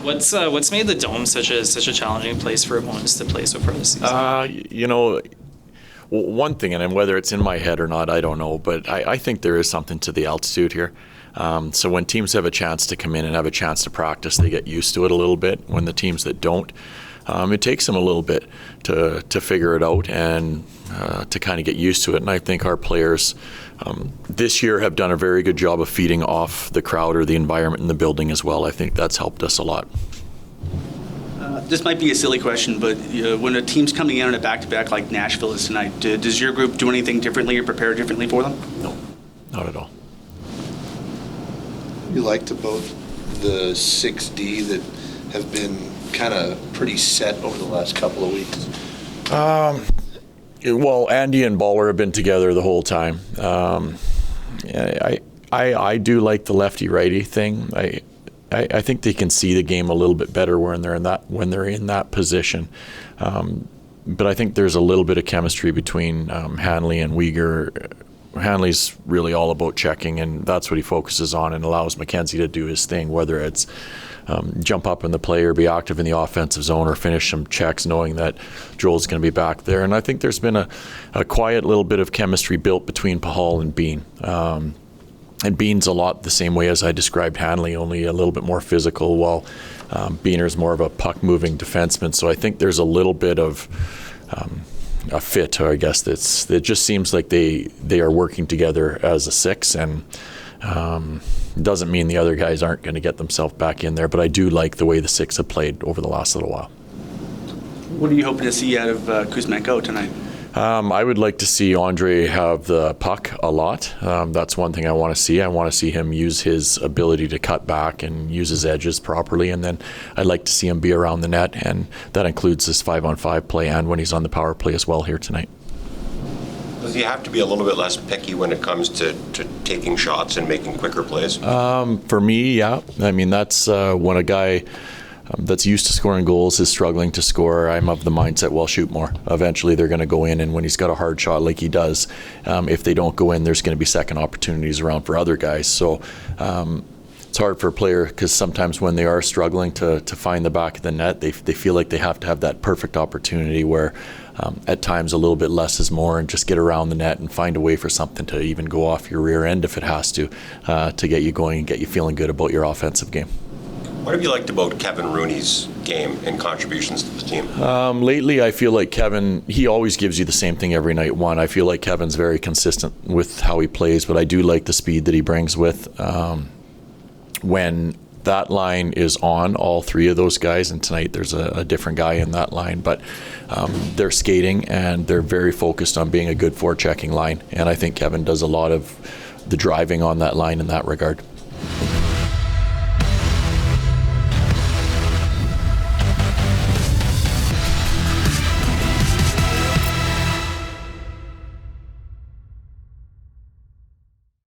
What's made the Dome such a challenging place for opponents to play so far this season? One thing, and whether it's in my head or not, I don't know, but I think there is something to the altitude here. So when teams have a chance to come in and have a chance to practice, they get used to it a little bit. When the teams that don't, it takes them a little bit to figure it out and to kind of get used to it. And I think our players this year have done a very good job of feeding off the crowd or the environment in the building as well. I think that's helped us a lot. This might be a silly question, but when a team's coming in on a back-to-back like Nashville is tonight, does your group do anything differently or prepare differently for them? No, not at all. You liked about the 6D that have been kind of pretty set over the last couple of weeks? Well, Andy and Baller have been together the whole time. I do like the lefty-righty thing. I think they can see the game a little bit better when they're in that position. But I think there's a little bit of chemistry between Hanley and Uyghur. Hanley's really all about checking, and that's what he focuses on, and allows Mackenzie to do his thing, whether it's jump up in the play or be active in the offensive zone or finish some checks knowing that Joel's going to be back there. And I think there's been a quiet little bit of chemistry built between Pahal and Bean. And Bean's a lot the same way as I described Hanley, only a little bit more physical, while Beaner's more of a puck-moving defenseman. So I think there's a little bit of a fit, or I guess it just seems like they are working together as a six, and doesn't mean the other guys aren't going to get themselves back in there, but I do like the way the six have played over the last little while. What are you hoping to see out of Kuzmenko tonight? I would like to see Andrei have the puck a lot. That's one thing I want to see. I want to see him use his ability to cut back and use his edges properly, and then I'd like to see him be around the net, and that includes this 5-on-5 play and when he's on the power play as well here tonight. Does he have to be a little bit less picky when it comes to taking shots and making quicker plays? For me, yeah. I mean, that's when a guy that's used to scoring goals is struggling to score. I'm of the mindset, well, shoot more. Eventually they're going to go in, and when he's got a hard shot like he does, if they don't go in, there's going to be second opportunities around for other guys. So it's hard for a player, because sometimes when they are struggling to find the back of the net, they feel like they have to have that perfect opportunity where at times a little bit less is more, and just get around the net and find a way for something to even go off your rear end if it has to get you going and get you feeling good about your offensive game. What have you liked about Kevin Rooney's game and contributions to the team? Lately, I feel like Kevin, he always gives you the same thing every night. One, I feel like Kevin's very consistent with how he plays, but I do like the speed that he brings with. When that line is on, all three of those guys, and tonight there's a different guy in that line, but they're skating and they're very focused on being a good forechecking line, and I think Kevin does a lot of the driving on that line in that regard.